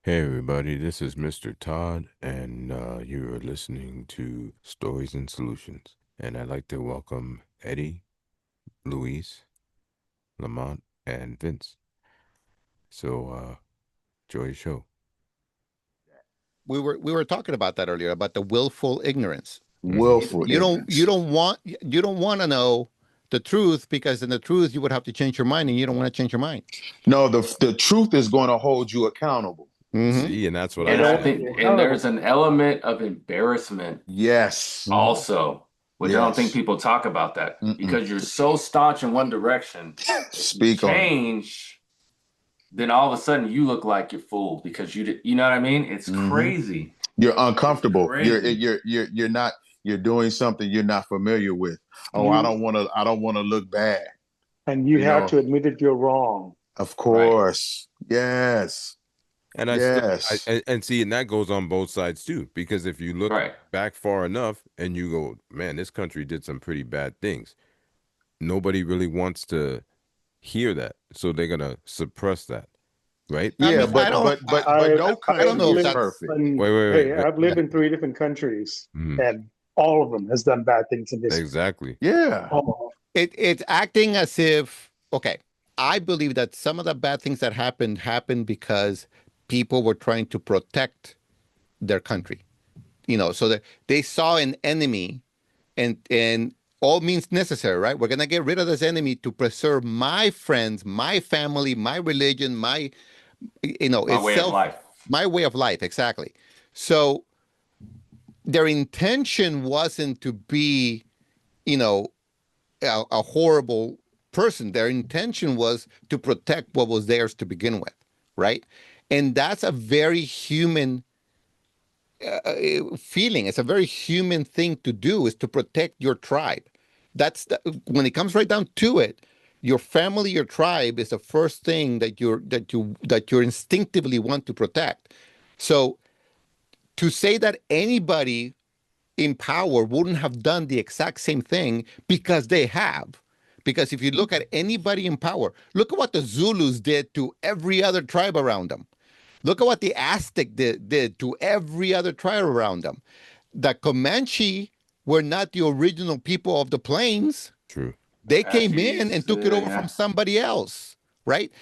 Hey everybody, this is Mr. Todd, and you are listening to Stories and Solutions. And I'd like to welcome Eddie, Luis, Lamont, and Vince. So, enjoy the show. We were talking about that earlier about the willful ignorance. Hmm. Willful You don't want to know the truth because in the truth you would have to change your mind and you don't want to change your mind. No, the truth is going to hold you accountable. Hmm. See, and that's what And I I said. think, and there's an element of embarrassment Yes. also, which I don't think Yes. people talk about that Mm-mm. because you're so staunch in one direction. You Speak on it. change, then all of a sudden you look like you're fooled because you know what I mean? It's Hmm. crazy. You're It's uncomfortable. crazy. You're not. You're doing something you're not familiar with. Oh, I You don't want to. I don't want to look bad. and you You have know. to admit that you're wrong. Of Right. course. Yes. And I still, Yes. and see, and that goes on both sides too, because if you look Right. back far enough and you go, man, this country did some pretty bad things. Nobody really wants to hear that, so they're gonna suppress that, right? I Yeah. mean, I But don't, but but but I no I don't country know if is lived that's. perfect. in, Wait, hey, wait. I've lived in 3 different countries, Mhm. and all of them has done bad things in history. Exactly. Yeah. All It's acting as if, okay, I believe that some of the bad things that happened because people were trying to protect their country. So that they saw an enemy, and all means necessary, right? We're gonna get rid of this enemy to preserve my friends, my family, my religion, My way of life. my way of life, exactly. So their intention wasn't to be, you know, a horrible person. Their intention was to protect what was theirs to begin with, right? And that's a very human feeling. It's a very human thing to do, is to protect your tribe. When it comes right down to it, your family, your tribe is the first thing that you instinctively want to protect. So to say that anybody in power wouldn't have done the exact same thing, because they have. Because if you look at anybody in power, look at what the Zulus did to every other tribe around them. Look at what the Aztec did to every other tribe around them. The Comanche were not the original people of the plains. True. They came in Apaches, and took it over from yeah. somebody else, right?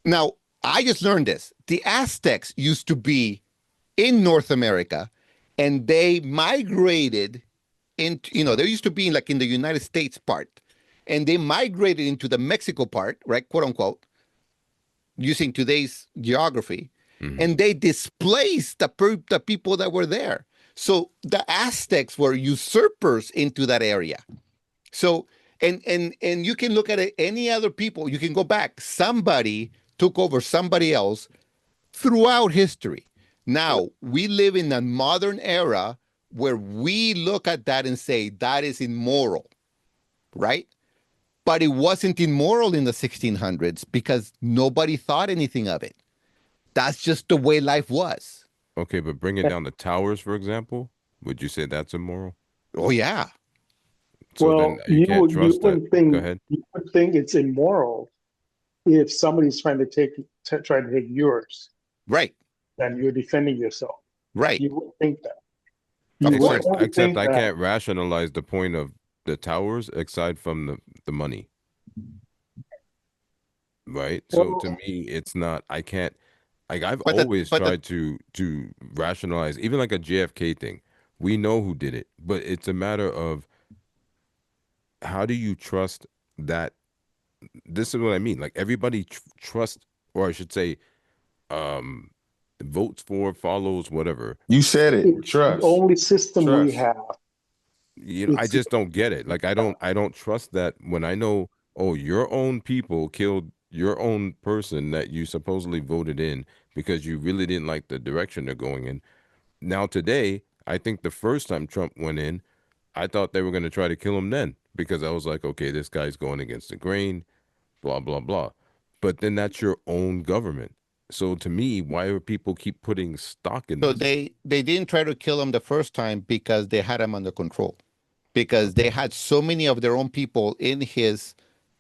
Now, I just learned this. The Aztecs used to be in North America, and they migrated into, they used to be like in the United States part, and they migrated into the Mexico part, right, quote unquote, using today's geography, Hmm. and they displaced the people that were there. So the Aztecs were usurpers into that area. So and you can look at it, any other people, you can go back. Somebody took over somebody else throughout history. Now we live in a modern era where we look at that and say that is immoral, right? But it wasn't immoral in the 1600s because nobody thought anything of it. That's just the way life was. Okay, but bringing down the towers, for example, would you say that's immoral? Oh yeah. So then well, you can't you trust that. wouldn't Go think ahead. you would think it's immoral if somebody's trying to take yours, Right. and you're defending yourself. Right. You wouldn't think that. Of You course. wouldn't Except think I that. can't rationalize the point of the towers aside from the money, right? So to Well, me, it's not. I can't. Like I've But the always but the tried to rationalize, even like a JFK thing. We know who did it, but it's a matter of how do you trust that? This is what I mean. Like everybody trusts, or I should say, um, votes for, follows, whatever. You said it. it's the Trust. only system we Trust. have. I It's just don't get it. Like I don't trust that when I know, oh, your own people killed your own person that you supposedly voted in because you really didn't like the direction they're going in. Now today, I think the first time Trump went in, I thought they were going to try to kill him then because I was like, okay, this guy's going against the grain, blah blah blah. But then that's your own government. So to me, why do people keep putting stock in so this? they didn't try to kill him the first time because they had him under control. Because they had so many of their own people in his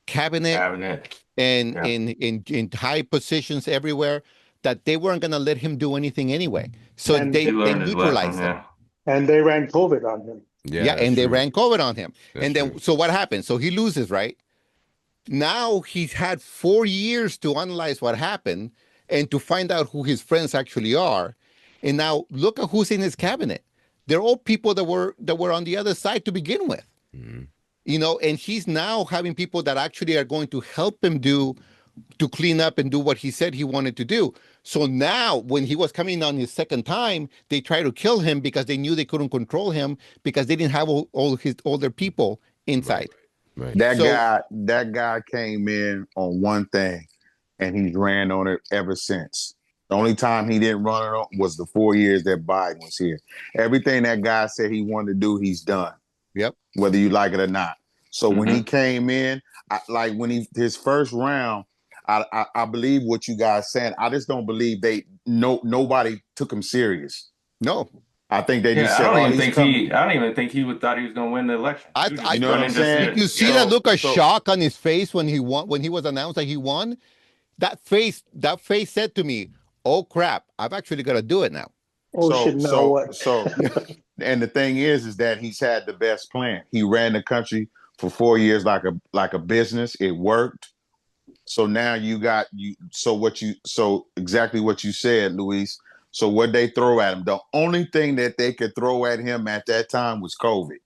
cabinet Cabinet. and Yeah. in high positions everywhere, that they weren't going to let him do anything anyway. So And they He learned his lesson. neutralized him. Yeah. and they ran COVID on him. Yeah, that's and they true. ran COVID on him. That's And then, true. so what happened? So he loses, right? Now he's had 4 years to analyze what happened and to find out who his friends actually are. And now look at who's in his cabinet. They're all people that were on the other side to begin with. Mhm. And he's now having people that actually are going to help him to clean up and do what he said he wanted to do. So now when he was coming on his second time, they tried to kill him because they knew they couldn't control him because they didn't have all their people inside. Right. So That guy came in on one thing and he's ran on it ever since. The only time he didn't run it on was the 4 years that Biden was here. Everything that guy said he wanted to do, he's done. Yep. Whether you like it or not. So when he Mhm. came in, like when his first round, I believe what you guys saying. I just don't believe nobody took him serious. No, I think they just Yeah, said, "Oh, he's coming." I don't even think he would thought he was going to win the election. He was I You just know what I'm running just saying? did you see yeah. that look of So shock on his face when he won, when he was announced that he won? That face said to me, "Oh crap, I've actually got to do it now." Oh shit! Now what? and the thing is that he's had the best plan. He ran the country for 4 years like a business. It worked. So now you got you. So exactly what you said, Luis. So what they throw at him, the only thing that they could throw at him at that time was COVID,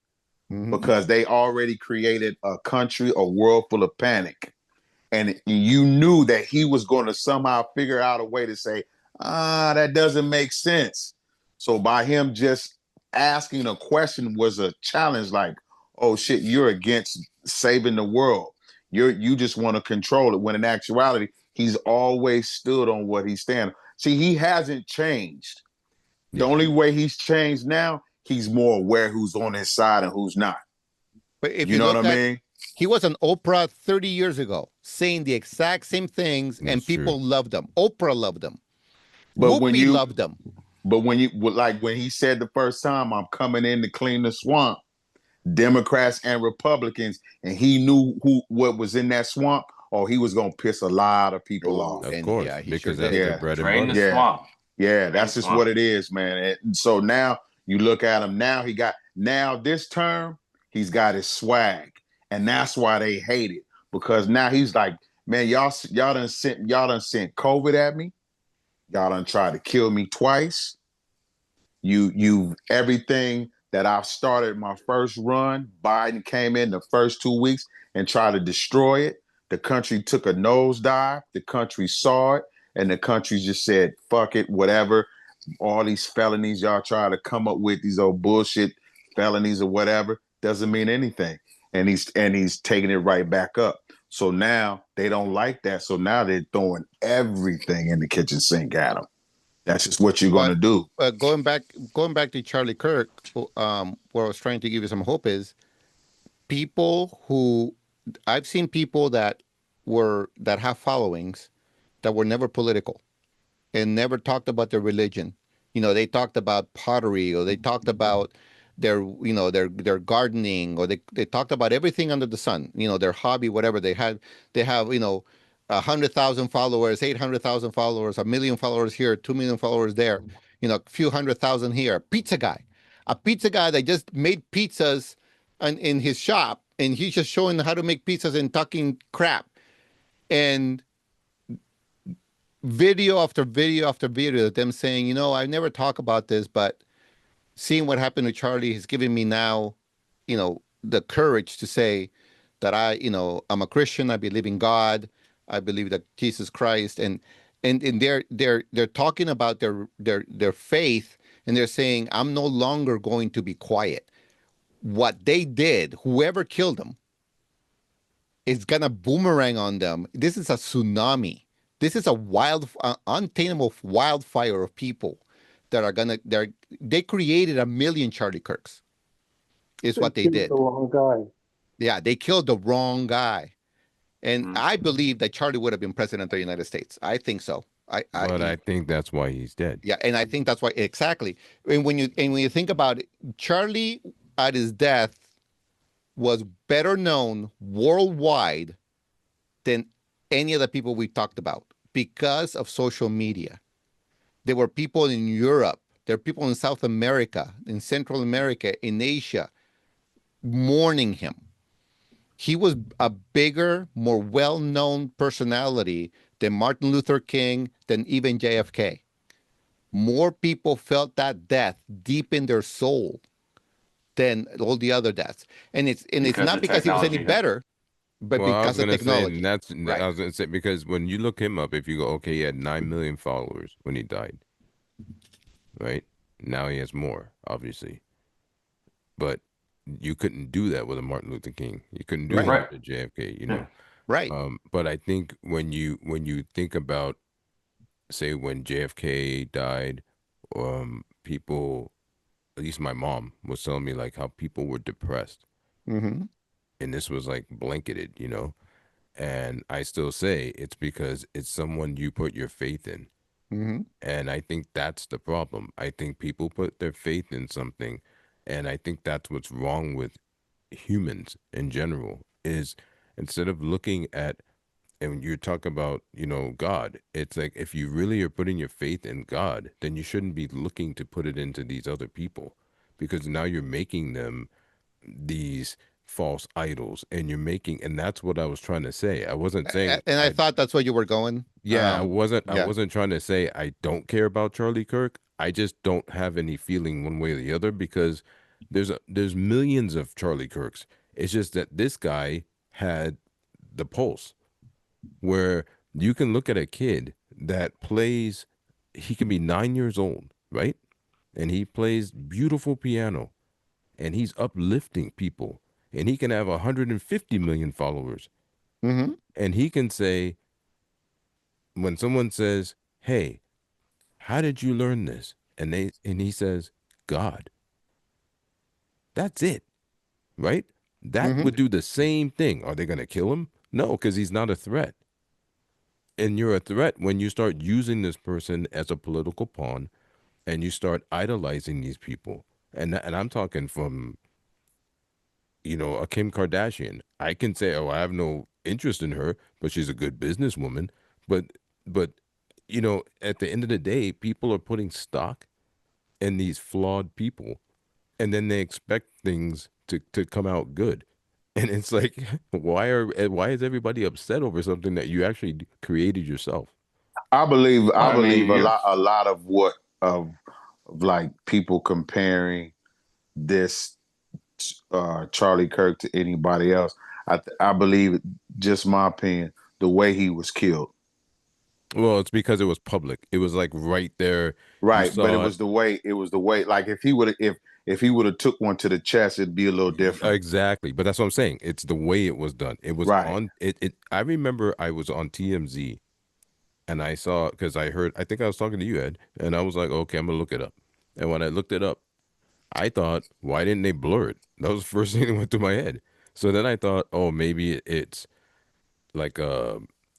Mhm. because they already created a country, a world full of panic. And you knew that he was going to somehow figure out a way to say, that doesn't make sense. So by him just asking a question was a challenge, like, oh shit, you're against saving the world. You just want to control it. When in actuality, he's always stood on what he's standing. See, he hasn't changed. The Yeah. only way he's changed now, he's more aware who's on his side and who's not. But if You you know what I look at, mean? he was on Oprah 30 years ago saying the exact same things, and That's people true. loved him. Oprah loved him. But when Whoopi you loved him. But when he said the first time, I'm coming in to clean the swamp, Democrats and Republicans, and he knew what was in that swamp, or he was gonna piss a lot of people Oh, off. Of and course, yeah, he sure because that's did. their Yeah, bread and Drain the butter. yeah, swamp. yeah. Drain the That's just what swamp. it is, man. And so now you look at him. Now this term, he's got his swag, and that's why they hate it, because now he's like, man, y'all done sent COVID at me. Y'all done tried to kill me twice. You everything that I've started my first run, Biden came in the first 2 weeks and tried to destroy it. The country took a nosedive. The country saw it, and the country just said, fuck it, whatever. All these felonies y'all try to come up with, these old bullshit felonies or whatever, doesn't mean anything. And he's taking it right back up. So now they don't like that. So now they're throwing everything in the kitchen sink at them. That's just what you're gonna But do. going back to Charlie Kirk, where I was trying to give you some hope is people who I've seen people that have followings that were never political and never talked about their religion. They talked about pottery, or they talked about their gardening, or they talked about everything under the sun. Their hobby, whatever they had. They have 100,000 followers, 800,000 followers, 1 million followers here, 2 million followers there. A few 100,000 here. A pizza guy that just made pizzas in his shop, and he's just showing how to make pizzas and talking crap. And video after video after video of them saying, I never talk about this, but seeing what happened to Charlie has given me now, the courage to say that I'm a Christian. I believe in God. I believe that Jesus Christ, and they're talking about their faith, and they're saying, I'm no longer going to be quiet. What they did, whoever killed them, is gonna boomerang on them. This is a tsunami. This is a untamable wildfire of people that are they created 1 million Charlie Kirks. Is They what they killed did. the wrong guy. Yeah, they killed the wrong guy, and Mhm. I believe that Charlie would have been president of the United States. I think so. But I think that's why he's dead. Yeah, and I think that's why exactly. And when you think about it, Charlie at his death was better known worldwide than any of the people we talked about because of social media. There were people in Europe. There are people in South America, in Central America, in Asia, mourning him. He was a bigger, more well-known personality than Martin Luther King, than even JFK. More people felt that death deep in their soul than all the other deaths. And it's because not of because he was any technology. better, but Well, I was because of gonna say, and technology. that's Right. I was gonna say because when you look him up, if you go, okay, he had 9 million followers when he died, right? Now he has more, obviously, but you couldn't do that with a Martin Luther King. You couldn't do Right. that Right. with a JFK, you Yeah. know. Right. But I think when you think about, say, when JFK died, people, at least my mom was telling me like how people were depressed, Mm-hmm. and this was like blanketed, you know. And I still say it's because it's someone you put your faith in. Mm-hmm. And I think that's the problem. I think people put their faith in something, and I think that's what's wrong with humans in general is instead of looking at, and when you talk about, you know, God, it's like if you really are putting your faith in God, then you shouldn't be looking to put it into these other people because now you're making them these false idols and you're making, and that's what I was trying to say. I wasn't saying And I I thought that's where you were going. yeah, I Yeah. wasn't trying to say I don't care about Charlie Kirk. I just don't have any feeling one way or the other because there's millions of Charlie Kirks. It's just that this guy had the pulse where you can look at a kid that plays, he can be 9 years old, right? And he plays beautiful piano and he's uplifting people and he can have 150 million followers Mm-hmm. and he can say, when someone says, "Hey, how did you learn this?" And he says, "God." That's it, right? That Mm-hmm. would do the same thing. Are they going to kill him? No, because he's not a threat. And you're a threat when you start using this person as a political pawn and you start idolizing these people. And I'm talking from, you know, a Kim Kardashian. I can say, "Oh, I have no interest in her, but she's a good businesswoman." But but you know, at the end of the day, people are putting stock in these flawed people and then they expect things to come out good. And it's like, why is everybody upset over something that you actually created yourself? I Well, I believe mean, you're a lot of what of like people comparing this Charlie Kirk to anybody else. I believe, just my opinion, the way he was killed. Well, it's because it was public. It was like right there. You Right, but saw it it was the way, like if he would have took one to the chest, it'd be a little different. exactly. But that's what I'm saying. It's the way it was done. It was Right. on it. I remember I was on TMZ and I saw because I heard. I think I was talking to you, Ed, and I was like, okay, I'm gonna look it up. And when I looked it up, I thought, why didn't they blur it? That was the first thing that went through my head. So then I thought, oh, maybe it's like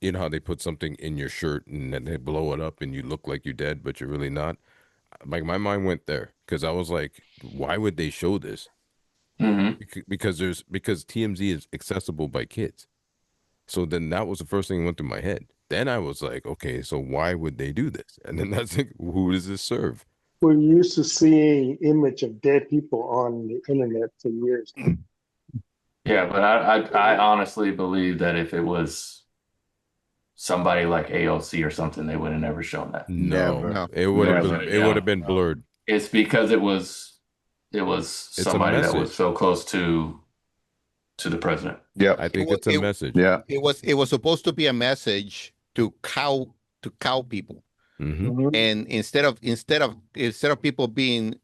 you know how they put something in your shirt and then they blow it up and you look like you're dead, but you're really not. Like my mind went there because I was like, why would they show this? mhm. Because TMZ is accessible by kids. So then that was the first thing that went through my head. Then I was like, okay, so why would they do this? And then that's like, who does this serve? We're used to seeing image of dead people on the internet for years now. Yeah, but I honestly believe that if it was somebody like AOC or something, they would have never shown that. No, Never. No. it would have Never Never. been would have it would have shown. been blurred. It's because it was It's a somebody that was message. so close to the president. Yep. I It think was it's a message. Yeah. it was supposed to be a message to cow people. Hmm. Mhm. And instead of people being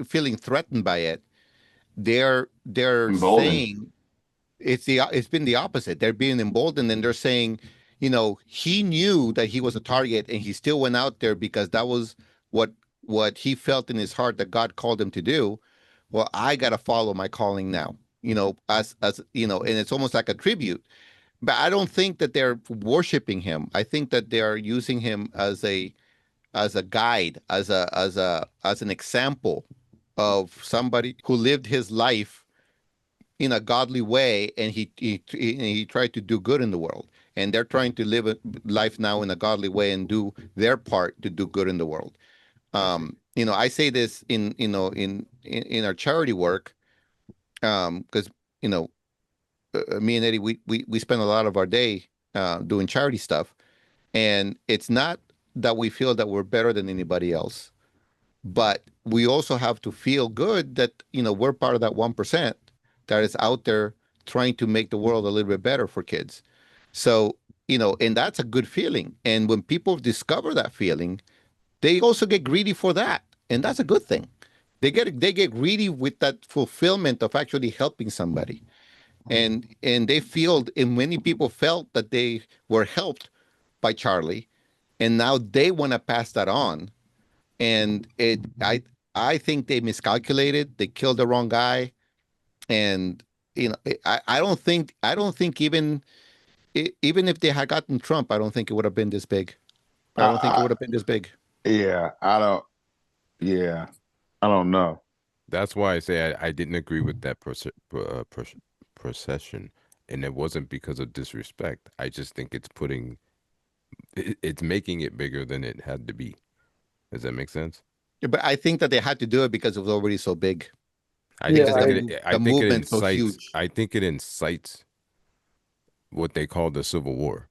feeling threatened by it, they're Emboldened. saying it's been the opposite. They're being emboldened and they're saying, he knew that he was a target and he still went out there because that was what what he felt in his heart that God called him to do. Well, I got to follow my calling now. And it's almost like a tribute. But I don't think that they're worshiping him. I think that they are using him as a guide, as an example of somebody who lived his life in a godly way, and he tried to do good in the world. and they're trying to live a life now in a godly way and do their part to do good in the world. I say this in our charity work, because me and Eddie, we spend a lot of our day doing charity stuff, and it's not that we feel that we're better than anybody else, but we also have to feel good that we're part of that 1% that is out there trying to make the world a little bit better for kids. So and that's a good feeling. And when people discover that feeling, they also get greedy for that, and that's a good thing. They get greedy with that fulfillment of actually helping somebody, and they feel, and many people felt that they were helped by Charlie, and now they want to pass that on. And I think they miscalculated. They killed the wrong guy, and I don't think even if they had gotten Trump, I don't think it would have been this big. I don't think it I, would have been this big. yeah, I don't. Yeah, I don't know. That's why I say I didn't agree with that procession, and it wasn't because of disrespect. I just think it's making it bigger than it had to be. Does that make sense? But I think that they had to do it because it was already so big. I Yeah, just Because think I, the movement's so huge. I think it incites what they call the Civil War.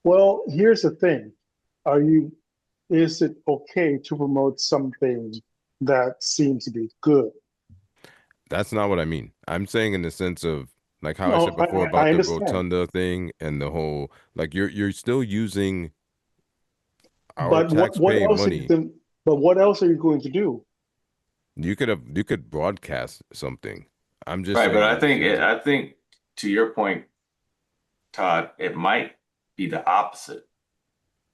well, here's the thing. Are you, is it okay to promote something that seems to be good? That's not what I mean. I'm saying in the sense of like how I No, said before I about the understand. rotunda thing and the whole like you're still using our But what taxpayer else are you money. going, but what else are you going to do? You could broadcast something. I'm just Right, but saying in the sense of I think to your point, Todd, it might be the opposite.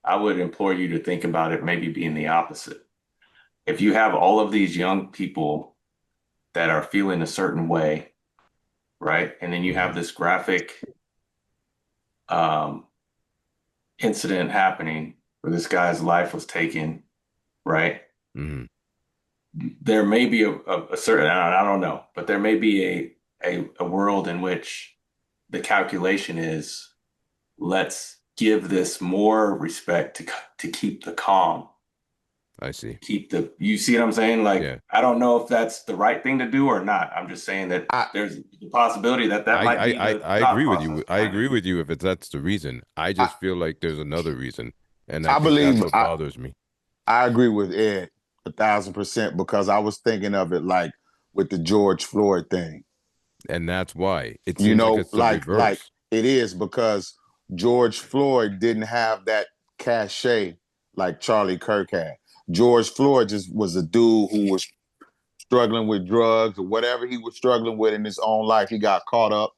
I would implore you to think about it maybe being the opposite. If you have all of these young people that are feeling a certain way, right? And then you have this graphic um, incident happening where this guy's life was taken, right? mhm. There may be a certain, I don't know, but there may be a world in which the calculation is let's give this more respect to keep the calm, I see. you see what I'm saying? Like, Yeah. I don't know if that's the right thing to do or not. I'm just saying that I there's the possibility that that might be the I thought agree with process you. I behind agree it. with you if that's the reason. I I, just feel like there's another reason, and I I think that's believe what bothers me. I agree with Ed 1,000% because I was thinking of it like with the George Floyd thing. And that's why it seems like it's the Like reverse. it is because George Floyd didn't have that cachet like Charlie Kirk had. George Floyd just was a dude who was struggling with drugs or whatever he was struggling with in his own life. He got caught up.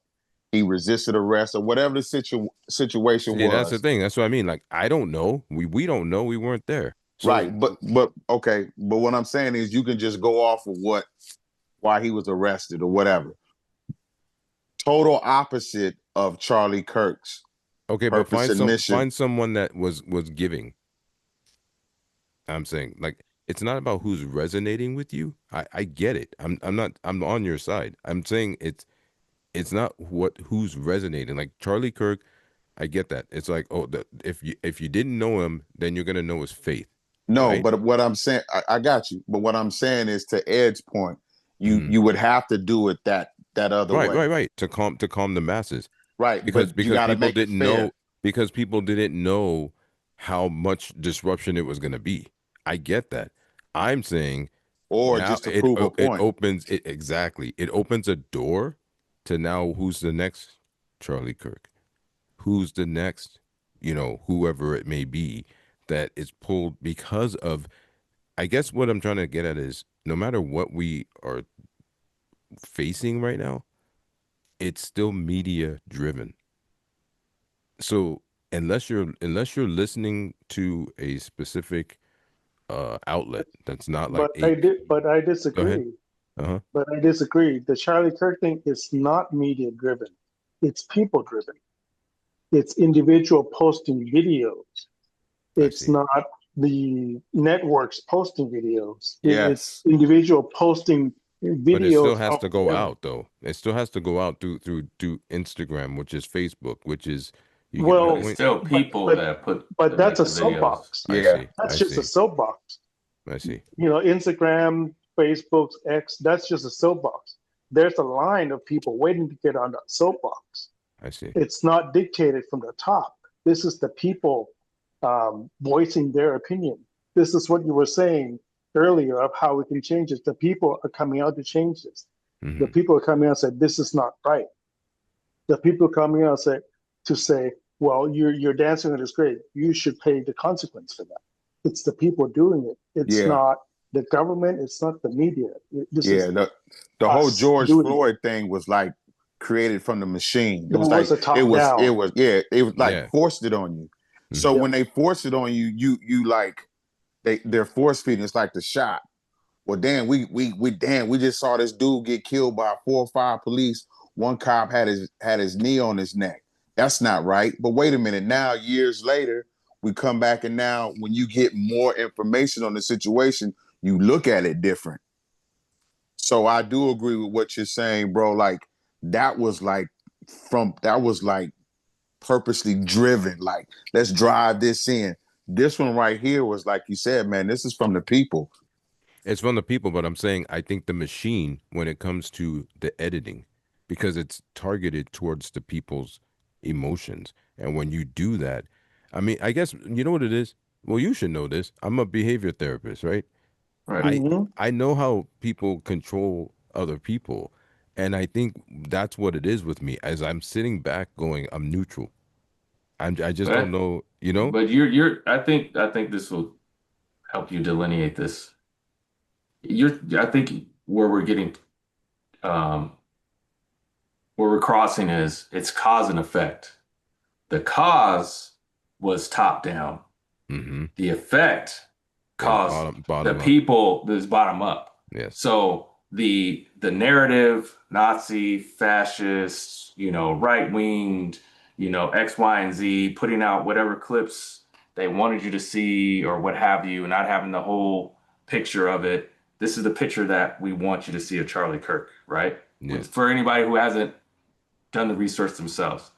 He resisted arrest or whatever the situation See, that's the was. thing. That's what I mean. Like, I don't know. We don't know. We weren't there. So Right. But okay. But what I'm saying is you can just go off of why he was arrested or whatever. Total opposite of Charlie Kirk's okay, but purpose and mission. find someone that was giving. I'm saying like it's not about who's resonating with you. I get it. I'm on your side. I'm saying it's not who's resonating. Like Charlie Kirk, I get that. It's like, oh, if you didn't know him, then you're gonna know his faith, No, right? but what I'm saying, I got you. But what I'm saying is to Ed's point, Mhm. you would have to do it that other Right, way. right, right. To calm the masses. Right. But you Because gotta people make it didn't know fair. because people didn't know how much disruption it was going to be. I get that. I'm saying Or now just to prove a it point. opens it exactly. It opens a door to now who's the next Charlie Kirk? Who's the next, whoever it may be that is pulled because of I guess what I'm trying to get at is no matter what we are facing right now, it's still media driven. So unless you're listening to a specific outlet that's not like a But I go ahead. disagree. Uh-huh. But I disagree. The Charlie Kirk thing is not media driven. It's people driven. It's individual posting videos. I It's see. not the networks posting videos. It's Yes. individual posting But it still videos has of to go them. out though. It still has to go out through Instagram, which is Facebook, which is You get But my Well, it's point? still but people but that put but that that's make a the videos. soapbox. I Yeah. see. I That's just a see. soapbox. I see. Instagram, Facebook, X, that's just a soapbox. There's a line of people waiting to get on that soapbox. I see. It's not dictated from the top. This is the people voicing their opinion. This is what you were saying earlier of how we can change this. The people are coming out to change this. The Hmm. people are coming out and say, this is not right. The people coming out to say, well, you're dancing on this grave. You should pay the consequence for that. It's the people doing it. It's Yeah. not the government. It's not the media. This Yeah. is The whole us George doing it. Floyd thing was like created from the machine. It It was was like a top down. it was like Yeah. forced it on you. So Hmm. Yep. when they force it on you, you like they're force feeding. It's like the shot. Well, damn, we just saw this dude get killed by 4 or 5 police. One cop had his knee on his neck. That's not right. But wait a minute. Now, years later, we come back and now when you get more information on the situation, you look at it different. So I do agree with what you're saying, bro. Like that was like that was like purposely driven. Like, let's drive this in. This one right here was like you said, man, this is from the people. It's from the people, but I'm saying I think the machine, when it comes to the editing, because it's targeted towards the people's emotions. And when you do that, I mean, I guess you know what it is? Well, you should know this. I'm a behavior therapist, right? Right. I Hmm. I know how people control other people. And I think that's what it is with me. As I'm sitting back going, I'm neutral. I just don't But know, you know? but you're I think this will help you delineate this. I think where we're getting um where we're crossing is it's cause and effect. The cause was top down. Mm-hmm. The effect Is caused the bottom up. people this bottom up. Yes. So the narrative, Nazi, fascist, right winged, X, Y, and Z, putting out whatever clips they wanted you to see or what have you, not having the whole picture of it. This is the picture that we want you to see of Charlie Kirk, right? Yes. For anybody who hasn't done the research themselves.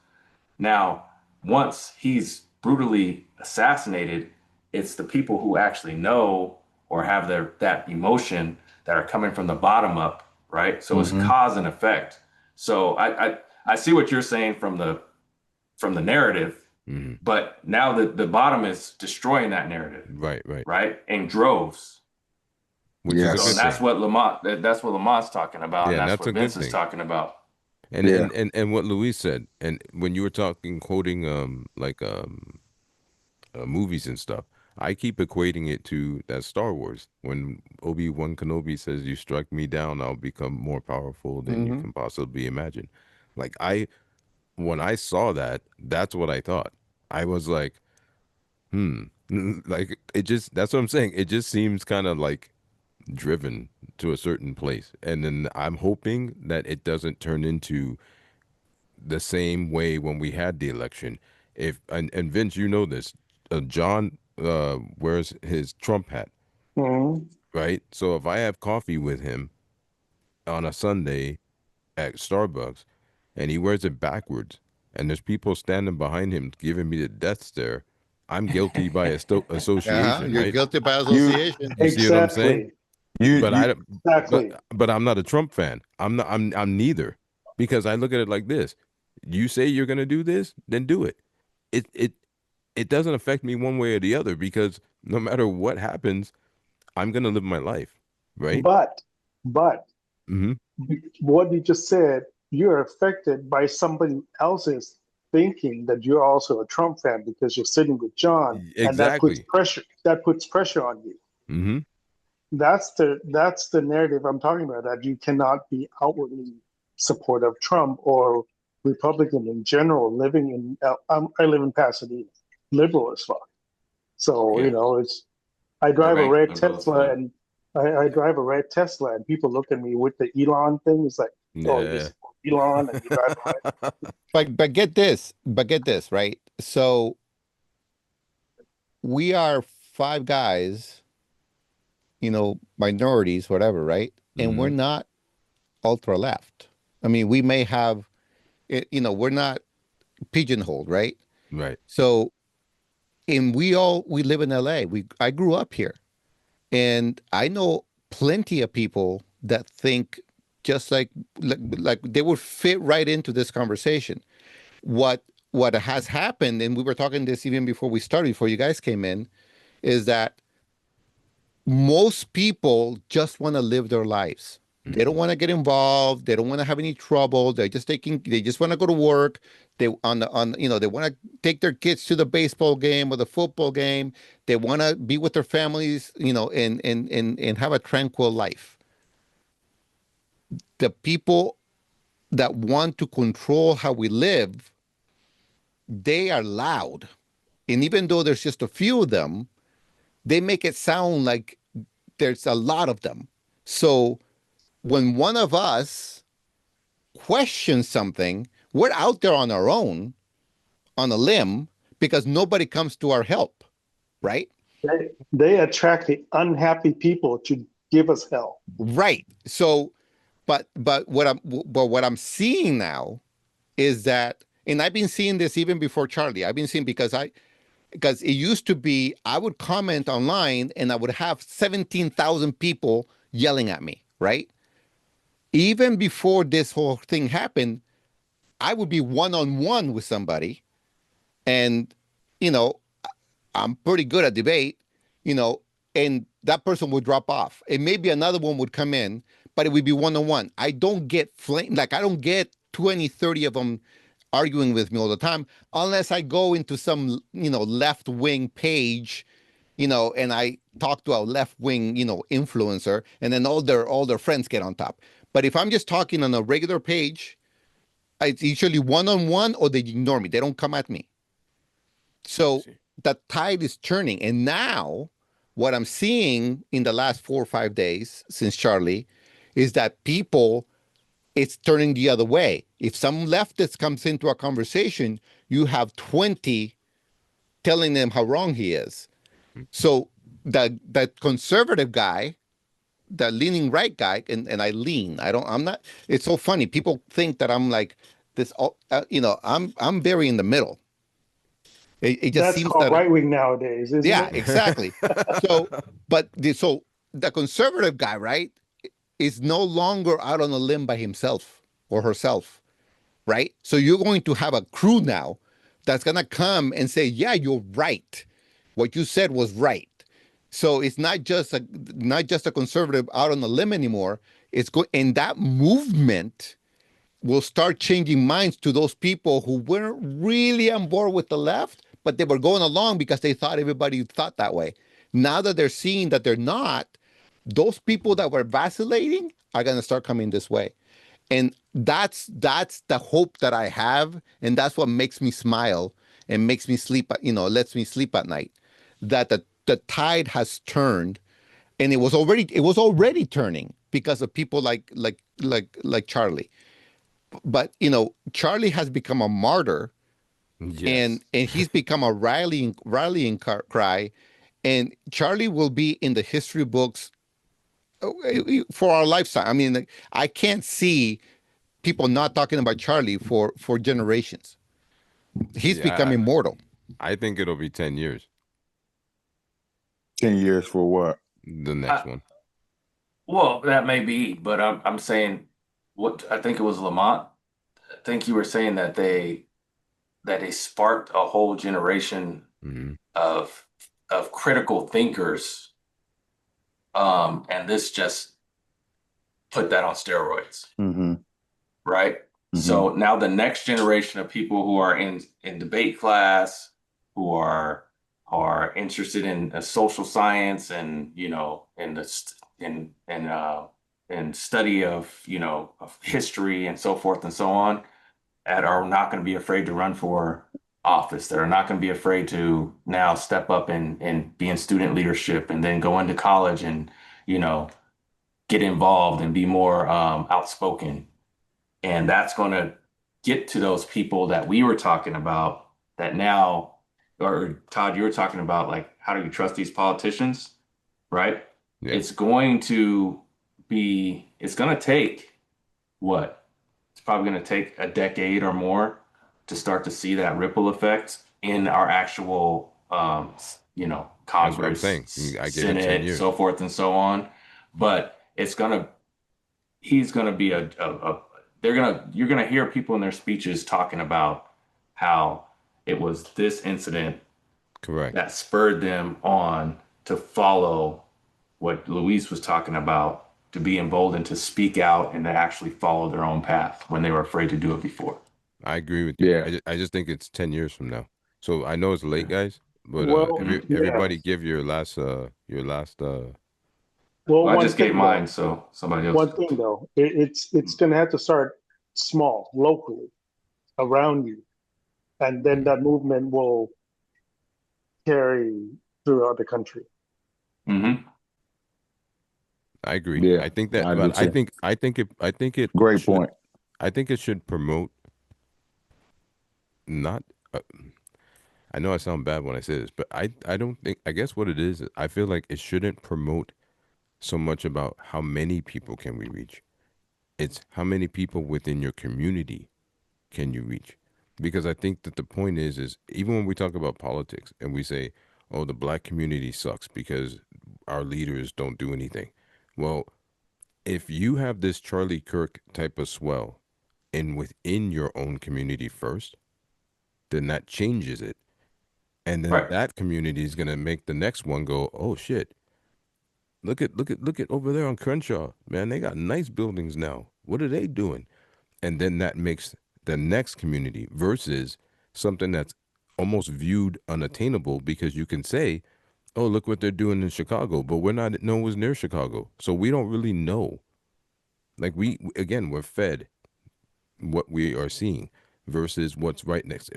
Now, once he's brutally assassinated, it's the people who actually know or have that emotion that are coming from the bottom up, right? So it's Mm-hmm. cause and effect. So I see what you're saying from the narrative, Mm-hmm. but now the bottom is destroying that narrative, Right, right. right? In droves. Which is a So and good Yes. that's thing. what Lamont's talking about, Yeah, and and that's that's what a good Vince is thing. talking about. And Yeah. what Luis said, and when you were talking quoting movies and stuff, I keep equating it to that Star Wars when Obi-Wan Kenobi says, "You struck me down, I'll become more powerful than you Hmm. can possibly imagine." Like when I saw that, that's what I thought. I was like, like it just that's what I'm saying. It just seems kind of like driven to a certain place, and then I'm hoping that it doesn't turn into the same way when we had the election. If and Vince, you know this, John wears his Trump hat, Hmm. right? So if I have coffee with him on a Sunday at Starbucks and he wears it backwards and there's people standing behind him giving me the death stare, I'm guilty by association, You're right? guilty by You association. You see what I'm saying? Exactly. But you I but Exactly. but I'm not a Trump fan. I'm not I'm neither because I look at it like this. You say you're going to do this, then do it. It it it doesn't affect me one way or the other because no matter what happens, I'm going to live my life, right? But Hmm. what you just said, you're affected by somebody else's thinking that you're also a Trump fan because you're sitting with John, and that puts Exactly. pressure. That puts pressure on you. Hmm. That's the narrative I'm talking about. That you cannot be outwardly supportive of Trump or Republican in general. Living in I live in Pasadena, liberal as fuck. So Yeah, it's I yeah, drive a right. red They're both Tesla and I drive a red Tesla and people look at me with the Elon thing. It's like, oh, you Yeah. support Elon and you drive a red. But get this, right? So we are five guys, minorities, whatever, right? And we're Hmm. not ultra left. I mean, we may have, we're not pigeonholed, right? Right. So, and we live in LA. I grew up here, and I know plenty of people that think just like they would fit right into this conversation. What what has happened, and we were talking this even before we started, before you guys came in, is that most people just want to live their lives. They don't Hmm. want to get involved. They don't want to have any trouble. They just want to go to work. They they want to take their kids to the baseball game or the football game. They want to be with their families, and have a tranquil life. The people that want to control how we live, they are loud. And even though there's just a few of them, they make it sound like there's a lot of them. So when one of us questions something, we're out there on our own, on a limb, because nobody comes to our help, right? They attract the unhappy people to give us hell. Right. So, but what I'm seeing now is that, and I've been seeing this even before Charlie. I've been seeing because it used to be I would comment online and I would have 17,000 people yelling at me, right? Even before this whole thing happened, I would be one on one with somebody, and you know, I'm pretty good at debate, you know, and that person would drop off. And maybe another one would come in, but it would be one on one. I don't get like I don't get 20, 30 of them arguing with me all the time unless I go into some, left wing page, and I talk to a left wing, influencer, and then all their friends get on top. But if I'm just talking on a regular page, it's usually one on one or they ignore me. They don't come at me. I So see. the tide is turning. And now what I'm seeing in the last 4 or 5 days since Charlie is that people, it's turning the other way. If some leftist comes into a conversation, you have 20 telling them how wrong he is. So that conservative guy, the leaning right guy, and I lean. I'm not. It's so funny. People think that I'm like this. I'm very in the middle. It just That's seems called that right wing nowadays, isn't yeah, it? exactly. So, but the conservative guy, right, is no longer out on a limb by himself or herself, right? So you're going to have a crew now that's going to come and say, "Yeah, you're right. What you said was right." So it's not just a conservative out on the limb anymore. And that movement will start changing minds to those people who weren't really on board with the left, but they were going along because they thought everybody thought that way. Now that they're seeing that they're not, those people that were vacillating are going to start coming this way. And that's the hope that I have, and that's what makes me smile and makes me sleep, lets me sleep at night. That the tide has turned, and it was already turning because of people like Charlie. But Charlie has become a martyr, and Yes. and he's become a rallying cry, and Charlie will be in the history books for our lifetime. I mean, like, I can't see people not talking about Charlie for generations. He's become Yeah. immortal. I think it'll be 10 years, 10 years for what? the Uh, next one. well, that may be, but I'm saying what I think it was Lamont. I think you were saying that they sparked a whole generation Hmm. of critical thinkers, and this just put that on steroids, Mm-hmm. right? Mm-hmm. So now the next generation of people who are in debate class, who are interested in social science and in the in study of of history and so forth and so on, that are not going to be afraid to run for office, that are not going to be afraid to now step up and be in student leadership and then go into college and you know get involved and be more outspoken. And that's going to get to those people that we were talking about that now, or Todd, you were talking about like, how do you trust these politicians, right? Yeah. It's going to it's going to take what? It's probably going to take a decade or more to start to see that ripple effect in our actual, you know, That's what I'm Congress, saying. I give it 10 Senate, years. so forth and so on. But he's gonna be you're gonna hear people in their speeches talking about how it was this incident Correct. that spurred them on to follow what Luis was talking about, to be emboldened to speak out and to actually follow their own path when they were afraid to do it before. I agree with you. Yeah. I just think it's 10 years from now. So I know it's late, guys, but Well, yeah. everybody give your last Well, Well, I one just gave thing though, mine, so somebody else. one thing though, it's going to have to start small, locally, around you, and then that movement will carry throughout the country. Mm-hmm. I agree. Yeah. I think that, I do but too. I think it Great should point. I think it should promote not I know I sound bad when I say this, but I don't think I guess what it is, I feel like it shouldn't promote so much about how many people can we reach. It's how many people within your community can you reach? Because I think that the point is even when we talk about politics and we say, oh, the black community sucks because our leaders don't do anything. Well, if you have this Charlie Kirk type of swell in within your own community first, then that changes it. And then Right. that community is gonna make the next one go, oh shit, look at over there on Crenshaw. Man, they got nice buildings now. What are they doing? And then that makes the next community versus something that's almost viewed unattainable because you can say, oh, look what they're doing in Chicago, but no one was near Chicago. So we don't really know. Like again, we're fed what we are seeing versus what's right next.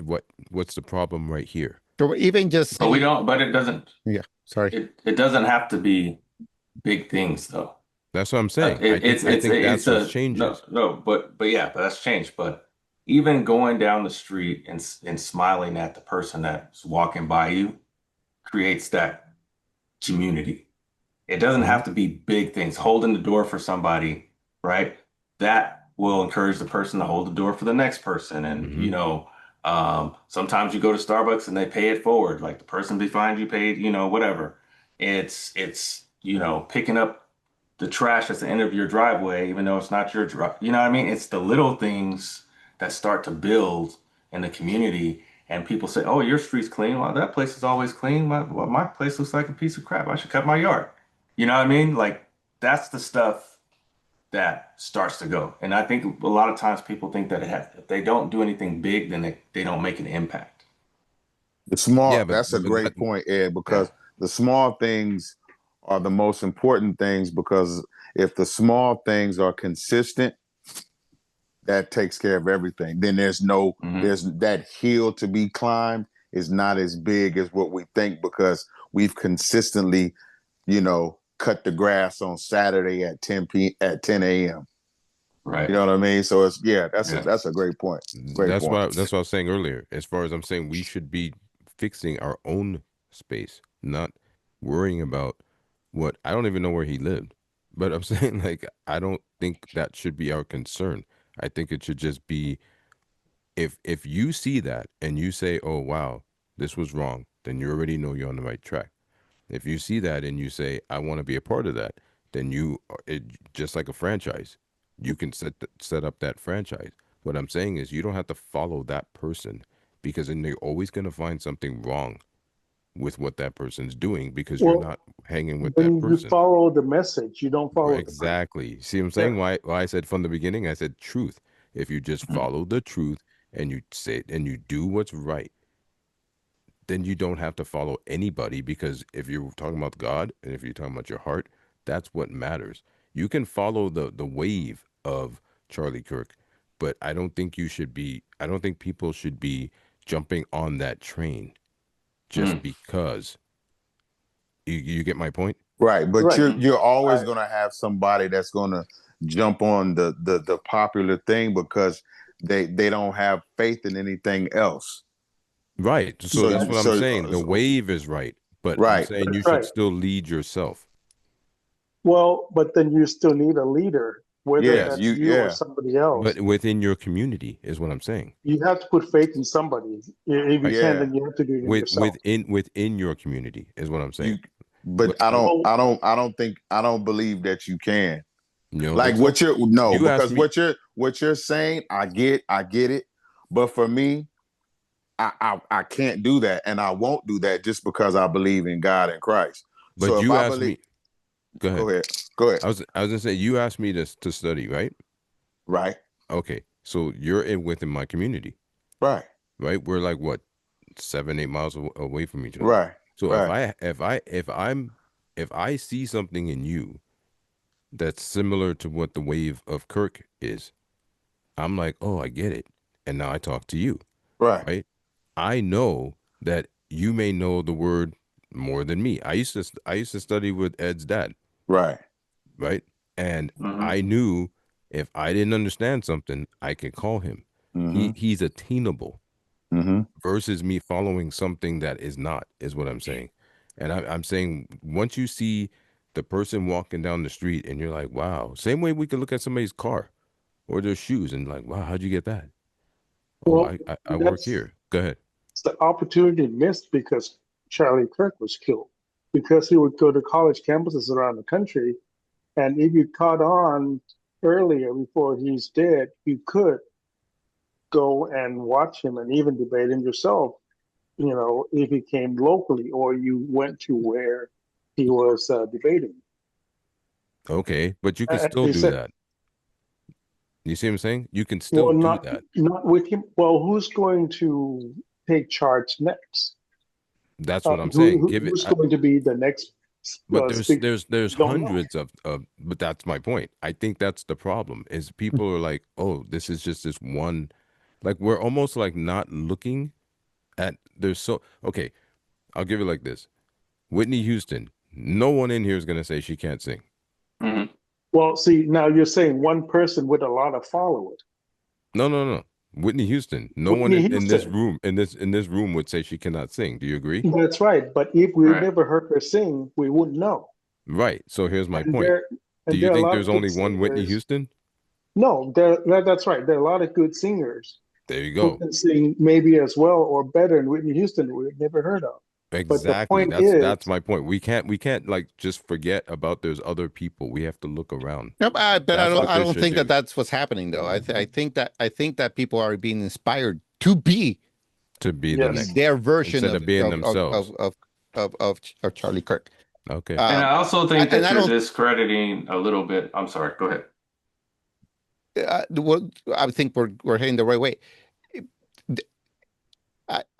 What's the problem right here? So even just But we saying, don't, but it doesn't, yeah, sorry. it doesn't have to be big things though. That's what I'm saying. I It's think it's that's what a no changes. no, but yeah, but that's changed. But even going down the street and smiling at the person that's walking by you creates that community. It doesn't Mhm. have to be big things. Holding the door for somebody, right? That will encourage the person to hold the door for the next person. And Mhm. sometimes you go to Starbucks and they pay it forward, like the person behind you paid, whatever. It's picking up the trash at the end of your driveway, even though it's not your drive. You know what I mean? It's the little things that start to build in the community. And people say, "Oh, your street's clean. Well, that place is always clean. My place looks like a piece of crap. I should cut my yard." You know what I mean? Like that's the stuff that starts to go. And I think a lot of times people think that if they don't do anything big, then they don't make an impact. The small, Yeah, that's a but that great point, Ed, Yeah. because the small things are the most important things because if the small things are consistent, that takes care of everything. Then Hmm. there's that hill to be climbed is not as big as what we think because we've consistently, cut the grass on Saturday at 10 a.m. You Right. know what I mean? So it's Yeah. that's a great point. Great point. that's what I was saying earlier. As far as I'm saying, we should be fixing our own space, not worrying about what I don't even know where he lived. But I'm saying like I don't think that should be our concern. I think it should just be if you see that and you say, "Oh wow, this was wrong," then you already know you're on the right track. If you see that and you say, "I want to be a part of that," then just like a franchise, you can set up that franchise. What I'm saying is you don't have to follow that person because then they're always going to find something wrong with what that person's doing because you're Well, not hanging with that then you person. follow the message. You don't follow the person. Exactly. See what I'm Yeah. saying? Why I said from the beginning, I said truth. If you just Mhm. follow the truth and you say and you do what's right, then you don't have to follow anybody because if you're talking about God and if you're talking about your heart, that's what matters. You can follow the wave of Charlie Kirk, but I don't think people should be jumping on that train just Mm. because. You get my point? Right, but Right. you're always I, going to have somebody that's going to jump on the popular thing because they don't have faith in anything else. Right. So So that's that, what I'm saying. The wave is right, but I'm right, saying you should right. still lead yourself. Well, but then you still need a leader whether Yes, Yes, that's you you or yeah. somebody else. but within your community is what I'm saying. You have to put faith in somebody. If you Right. can't, Yeah. then you have to do it in yourself. Within your community is what I'm You saying. but What, what Well, I don't believe that you can. you don't Like think so? what you're no, You asked because me, what you're saying, I get it. But for me, I can't do that, and I won't do that just because I believe in God and Christ. but So if you I asked believe, me. Go go ahead. ahead, go ahead. I was gonna say you asked me to study, right? Right, Okay, so you're within my community, right, right? We're like what 7, 8 miles away from each other. right, So right, if I see something in you that's similar to what the wave of Kirk is, I'm like, oh, I get it, and now I talk to you, right, right? I know that you may know the word more than me. I used to study with Ed's dad, right. right? And Hmm. I knew if I didn't understand something, I could call him. Mm-hmm. He's attainable Mm-hmm. versus me following something that is not, is what I'm saying. And I'm saying once you see the person walking down the street and you're like, wow, same way we could look at somebody's car or their shoes and like, wow, how'd you get that? Oh, well, I work that's here. Go ahead. the opportunity missed because Charlie Kirk was killed. Because he would go to college campuses around the country, and if you caught on earlier before he's dead, you could go and watch him and even debate him yourself. You know, if he came locally or you went to where he was debating. Okay, but you can still They do said, that. You see what I'm saying? You can still well, do not that. not with him. Well, who's going to take charge next? That's what I'm saying. Give it. Who's going to be the next But speaker? there's We don't know. hundreds of. But that's my point. I think that's the problem. Is people are like, oh, this is just this one. Like we're almost like not looking at. There's so okay. I'll give it like this. Whitney Houston. No one in here is gonna say she can't sing. Hmm. Well, see, now you're saying one person with a lot of followers. No, no, no. Whitney Houston. No one Whitney in this Houston. room in this room would say she cannot sing. Do you agree? That's right. But if we Right. never heard her sing, we wouldn't know. Right. So here's my And point. there Do and you there are a think lot there's of good only one Whitney singers. Houston? No, that's right. There are a lot of good singers There you who go. can sing maybe as well or better than Whitney Houston we've never heard of. But the Exactly. point That's is, my point. We can't like just forget about there's other people. We have to look around. No, but That's what I they don't should think that do that's what's happening though. I think that people are being inspired to be to be the yes. next their version instead of being themselves. of Charlie Kirk. Okay. And I Um, also think and that I you're don't. discrediting a little bit. I'm sorry. Go ahead. Well, I think we're heading the right way.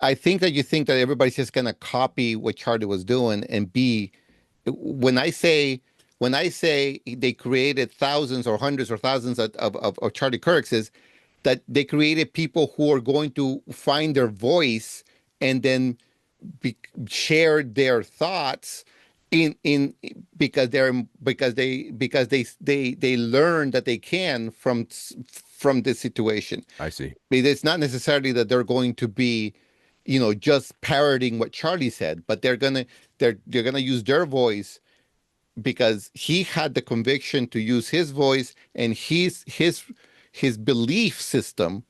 I think that you think that everybody's just gonna copy what Charlie was doing and be. When I say they created thousands or hundreds or thousands of Charlie Kirks, is that they created people who are going to find their voice and then be, share their thoughts in because they learn that they can from this situation. I see. It's not necessarily that they're going to be, just parroting what Charlie said, but they're gonna use their voice because he had the conviction to use his voice and his belief system.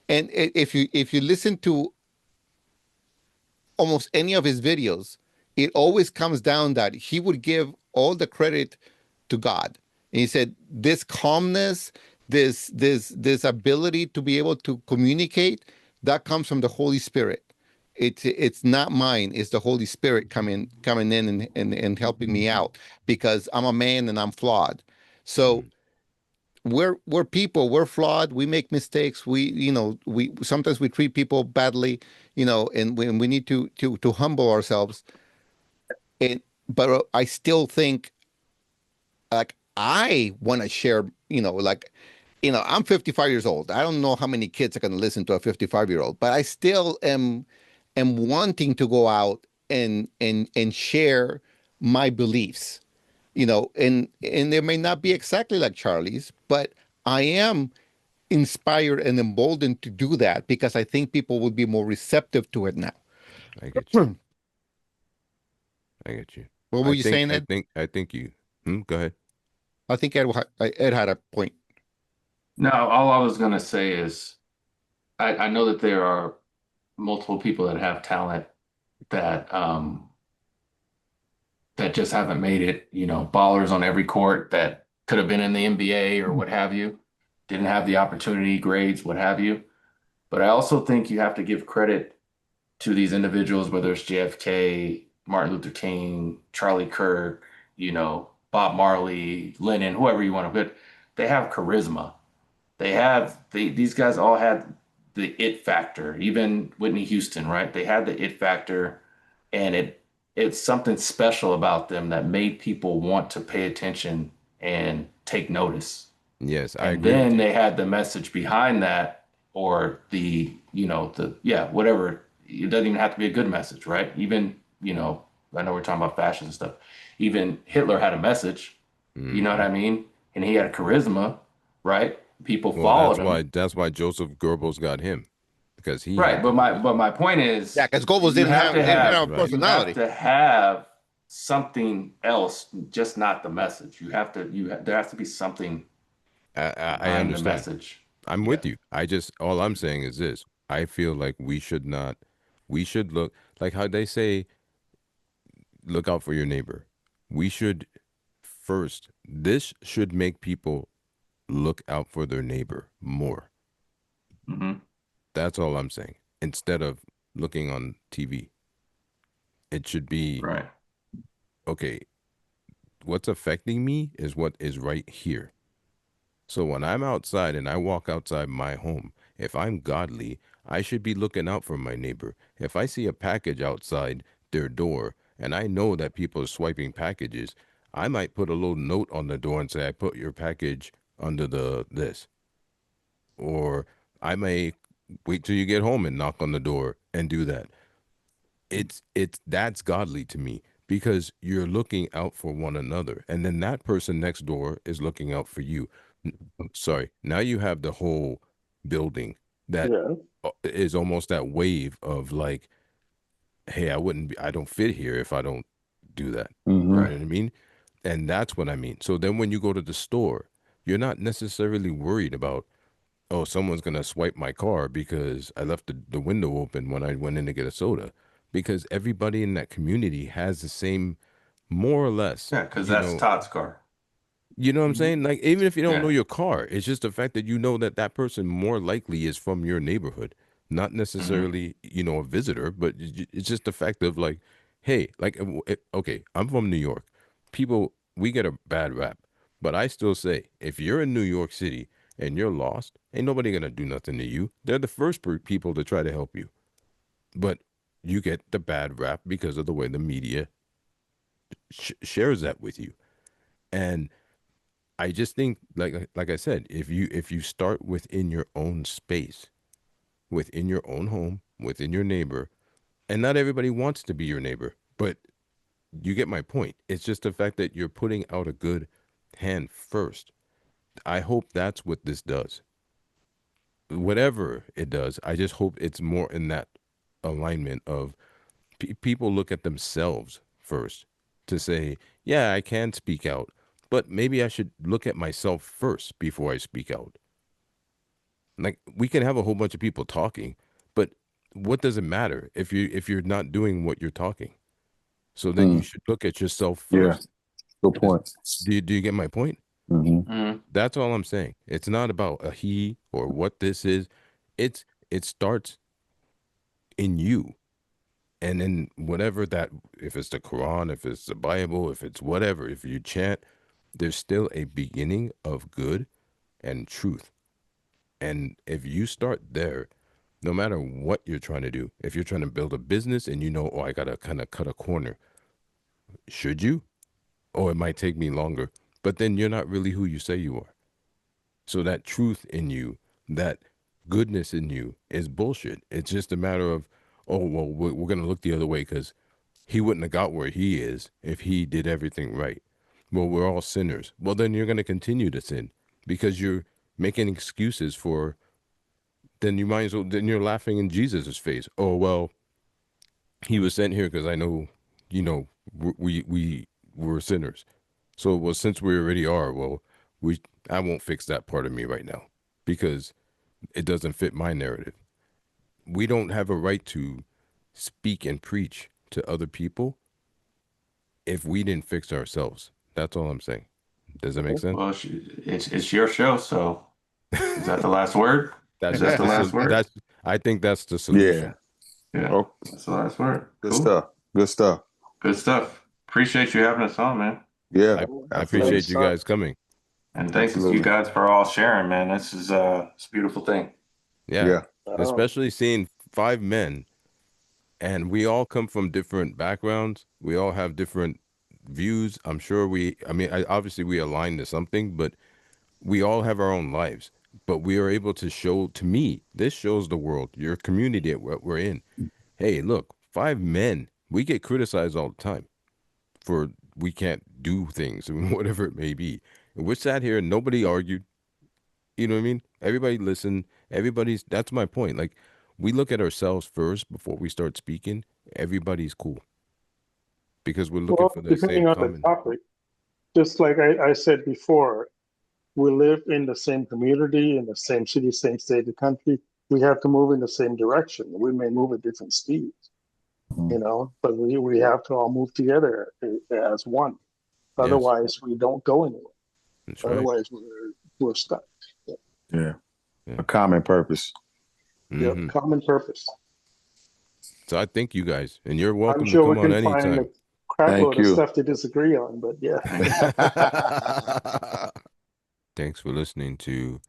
And if you listen to almost any of his videos, it always comes down that he would give all the credit to God. And he said, this calmness, this ability to be able to communicate, that comes from the Holy Spirit. It's not mine, it's the Holy Spirit coming in and helping me out because I'm a man and I'm flawed. So Mm, we're people, we're flawed, we make mistakes, we sometimes we treat people badly, and we need to humble ourselves. And but I still think, like, I want to share, like, I'm 55 years old. I don't know how many kids are going to listen to a 55-year-old, but I still am wanting to go out and share my beliefs, and they may not be exactly like Charlie's, but I am inspired and emboldened to do that because I think people will be more receptive to it now. I get you. What I get you. were you saying, Ed? I think you. Go ahead. I think Ed had a point. No, all I was gonna say is I know that there are multiple people that have talent that that just haven't made it, you know, ballers on every court that could have been in the NBA or what have you, didn't have the opportunity, grades, what have you. But I also think you have to give credit to these individuals, whether it's JFK, Martin Luther King, Charlie Kirk, you know, Bob Marley, Lennon, whoever you want to put, they have charisma. These guys all had the it factor. Even Whitney Houston, right? They had the it factor, and it's something special about them that made people want to pay attention and take notice. Yes, I And agree with then you. they had the message behind that, or whatever. It doesn't even have to be a good message, right? Even, I know we're talking about fashion and stuff. Even Hitler had a message, you know what Hmm. I mean? And he had charisma, right? People Well, followed him. that's why Joseph Goebbels got him, because he Right, had the charisma. but my point Yeah, is because Goebbels didn't have he didn't have a Right. you have personality. to have something else, just not the message. There has to be something I behind the understand. message. I'm Yeah. with you. All I'm saying is this. I feel like we should not, we should look, like how they say, look out for your neighbor. We should first, this should make people look out for their neighbor more. Hmm. That's all I'm saying. Instead of looking on TV, it should be, Right. okay, what's affecting me is what is right here. So when I'm outside and I walk outside my home, if I'm godly, I should be looking out for my neighbor. If I see a package outside their door and I know that people are swiping packages, I might put a little note on the door and say, I put your package under the this. Or I may wait till you get home and knock on the door and do that. It's that's godly to me because you're looking out for one another, and then that person next door is looking out for you. Sorry, now you have the whole building that Yeah. is almost that wave of like, hey, I don't fit here if I don't do that. You Mm-hmm. know Right. what I mean? And that's what I mean. So then when you go to the store, you're not necessarily worried about, oh, someone's gonna swipe my car because I left the window open when I went in to get a soda. Because everybody in that community has the same, more or less, Yeah, because that's Todd's car. you know what I'm saying? Like, even if you don't know Yeah. your car, it's just the fact that you know that that person more likely is from your neighborhood, not Hmm. necessarily, a visitor, but it's just the fact of like, hey, like, okay, I'm from New York. People, we get a bad rap, but I still say, if you're in New York City and you're lost, ain't nobody gonna do nothing to you. They're the first people to try to help you, but you get the bad rap because of the way the media shares that with you. And I just think, like I said, if you start within your own space, within your own home, within your neighbor, and not everybody wants to be your neighbor, but you get my point. It's just the fact that you're putting out a good hand first. I hope that's what this does. Whatever it does, I just hope it's more in that alignment of people look at themselves first to say, yeah, I can speak out, but maybe I should look at myself first before I speak out. Like, we can have a whole bunch of people talking, but what does it matter if you're not doing what you're talking? So then you Mm. should look at yourself Yeah. first. Good Is- point. do you get my point? Mm-hmm. Hmm. That's all I'm saying. It's not about a he or what this is. It starts in you. And then whatever that, if it's the Quran, if it's the Bible, if it's whatever, if you chant, there's still a beginning of good and truth. And if you start there, no matter what you're trying to do, if you're trying to build a business and oh, I gotta kind of cut a corner, should you? Oh, it might take me longer. But then you're not really who you say you are. So that truth in you, that goodness in you is bullshit. It's just a matter of, oh, well, we're gonna look the other way because he wouldn't have got where he is if he did everything right. Well, we're all sinners. Well, then you're gonna continue to sin because you're making excuses for, then you might as well, then you're laughing in Jesus's face. Oh, well, he was sent here because I know, we were sinners. So, well, since we already are, well, I won't fix that part of me right now because it doesn't fit my narrative. We don't have a right to speak and preach to other people if we didn't fix ourselves. That's all I'm saying. Does that make sense? Well, it's your show, so is that the last word? That's Is that just the last word? that's I think that's the Yeah. solution. Yeah, Oh, that's the last word. good Cool. stuff. Good stuff. Good stuff. Appreciate you having us on, man. Yeah, I absolutely. appreciate you guys coming. And thanks to you Absolutely. guys for all sharing, man. This is it's a beautiful thing. Yeah, Yeah. especially seeing 5 men, and we all come from different backgrounds. We all have different views. I'm sure I mean, obviously we align to something, but we all have our own lives. But we are able to show, to me, this shows the world, your community that we're in. Hey, look, 5 men, we get criticized all the time for we can't do things, whatever it may be. And we're sat here and nobody argued. You know what I mean? Everybody listened. That's my point. Like, we look at ourselves first before we start speaking. Everybody's cool because we're looking Well, for the depending same on the common. topic, just like I said before, we live in the same community, in the same city, same state, the country. We have to move in the same direction. We may move at different speeds, but we have to all move together as one. Yes, Otherwise, we don't go anywhere. that's right. Otherwise, we're stuck. Yeah. Yeah. A common purpose. Yep, Hmm. common purpose. So I thank you guys, and you're I'm welcome to sure we come on can find a anytime. crap Thank load of you. stuff to disagree on, but yeah. Thanks for listening to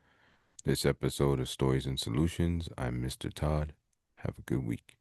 this episode of Stories and Solutions. I'm Mr. Todd. Have a good week.